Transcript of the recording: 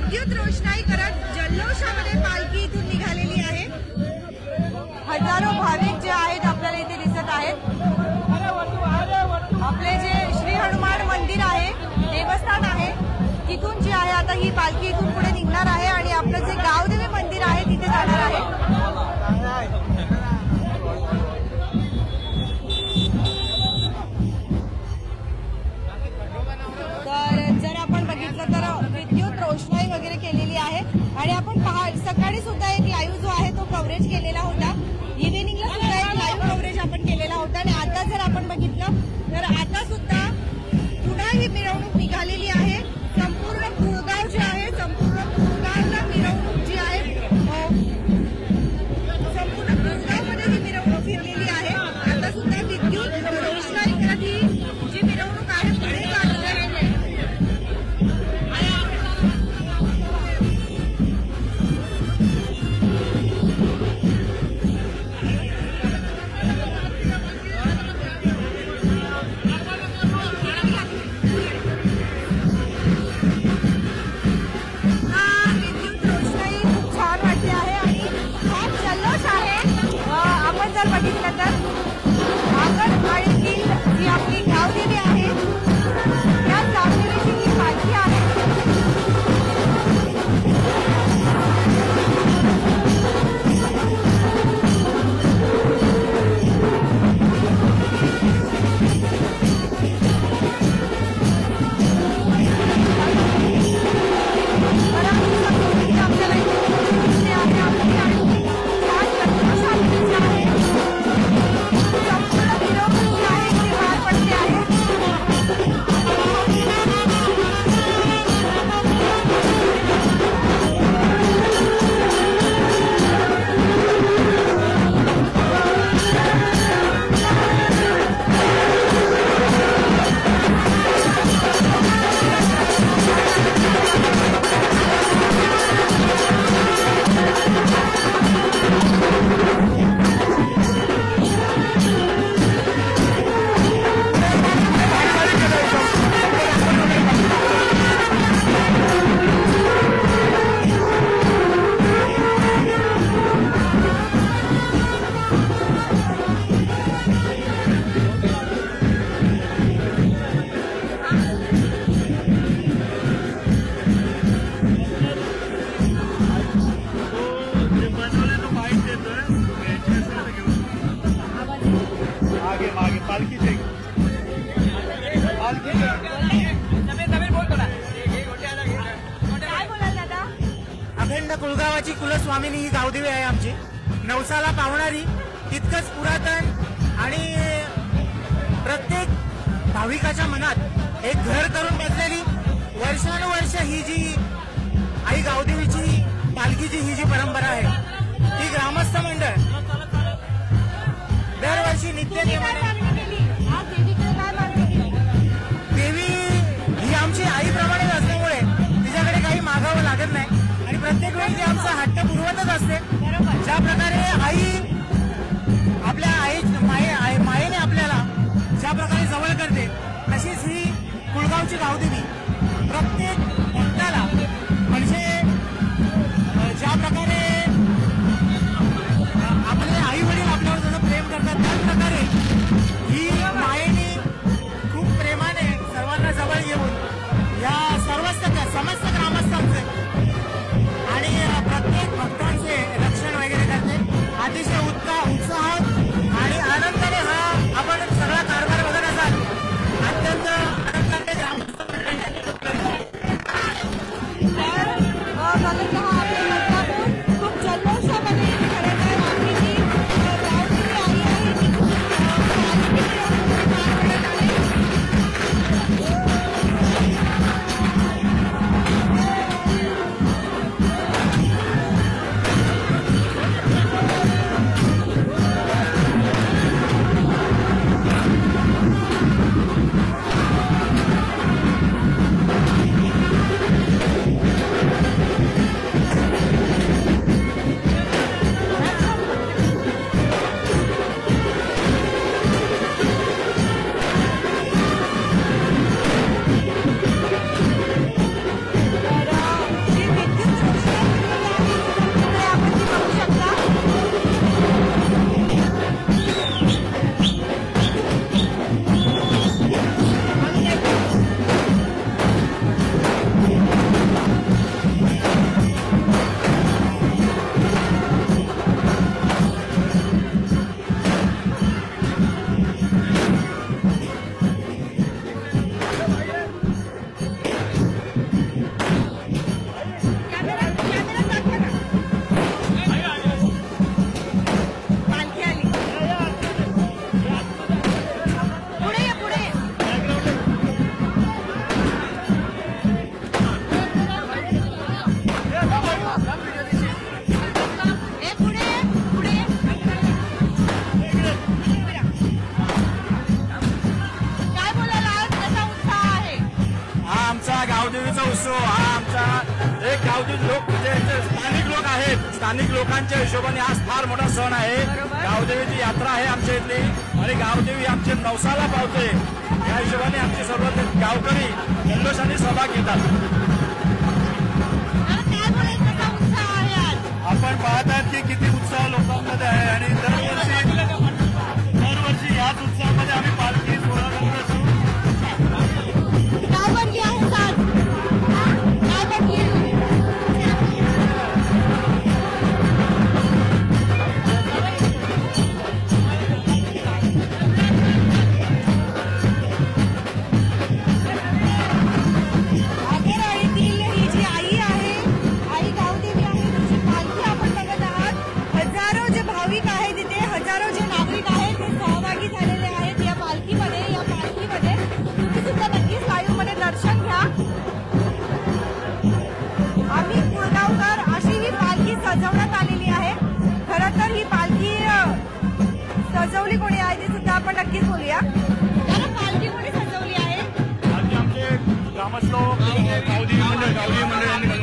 विद्युत रोषणाई करत जल्लोषामध्ये पालखी इथून निघालेली आहे। हजारो भाविक जे आहेत आपल्याला इथे दिसत आहेत। आपले जे श्री हनुमान मंदिर आहे, देवस्थान आहे, तिथून जे आहे आता ही पालखी इथून पुढे निघणार आहे आणि आपलं जे गावदेवी मंदिर आहे तिथे जाणार आहे। तर जर आपण बघितलं तर विद्युत रोषणाई वगैरे केलेली आहे आणि आपण सकाळी सुद्धा एक लाईव्ह जो आहे तो कव्हरेज केलेला होता, इव्हिनिंगला सुद्धा एक लाईव्ह कव्हरेज आपण केलेला होता आणि आता जर आपण बघितलं तर आता सुद्धा पुन्हा ही मिरवणूक निघालेली आहे। संपूर्ण कुळगाव जे आहे, संपूर्ण कुळगावला मिरवणूक जी आहे, संपूर्ण कुळगावमध्ये ही मिरवणूक फिरलेली आहे। आता सुद्धा विद्युत रोषणाई करत ही जी मिरवणूक आहे पुढे जाणार आहे। जर बघितलं तर आगड आणि जी आपली गावदेवी आहे त्या गावदेवीची ही पालखी आहे। अखंड कुळगावाची कुलस्वामिनी ही गावदेवी आहे आमची, नवसाला पावणारी, तितकंच पुरातन आणि प्रत्येक भाविकाच्या मनात एक घर करून बसलेली वर्षानुवर्ष ही जी आई गावदेवीची पालखीची ही जी परंपरा आहे ती ग्रामस्थ मंडळ दरवर्षी नित्यनेमाने, देवी ही आमची आईप्रमाणेच असल्यामुळे तिच्याकडे काही मागावं लागत नाही आणि प्रत्येक वेळी ती आमचा हट्ट पुरवतच असते। ज्या प्रकारे आई आपल्या मायेने आपल्याला ज्या प्रकारे जवळ करते तशीच ही कुळगावची गावदेवी प्रत्येक भक्ताला म्हणजे ज्या प्रकारे आपले आई वडील आपल्यावर जसं प्रेम करतात त्याच प्रकारे ही मायेने खूप प्रेमाने सर्वांना जवळ घेऊन या समस्त ग्रामस्थांचे आणि प्रत्येक भक्तांचे रक्षण वगैरे करते। अतिशय उत्साह आणि आनंदाने हा आपण सगळा कारभार बघत असाल, अत्यंत आनंदाने ग्रामस्थ महोत्सव हा आमचा एक गावठी लोक म्हणजे स्थानिक लोक आहेत, स्थानिक लोकांच्या हिशोबाने आज फार मोठा सण आहे. गावदेवीची यात्रा आहे आमच्या इथली आणि गावदेवी आमचे नवसाला पावते. या हिशोबाने आमचे सर्व गावकरी जल्लोषाने सहभाग घेतात. आपण पाहत आहात की किती उत्साह लोकांमध्ये आहे आणि दरवर्षी याच उत्सवामध्ये आम्ही पालखी सोहळा करत असतो. सजवण्यात आलेली आहे. खरं तर ही पालखी सजवली कोणी आहे ते सुद्धा आपण नक्कीच बोलूया. पालखी कोणी सजवली आहे? आमचे ग्रामस्थ गावदेवी मंडळ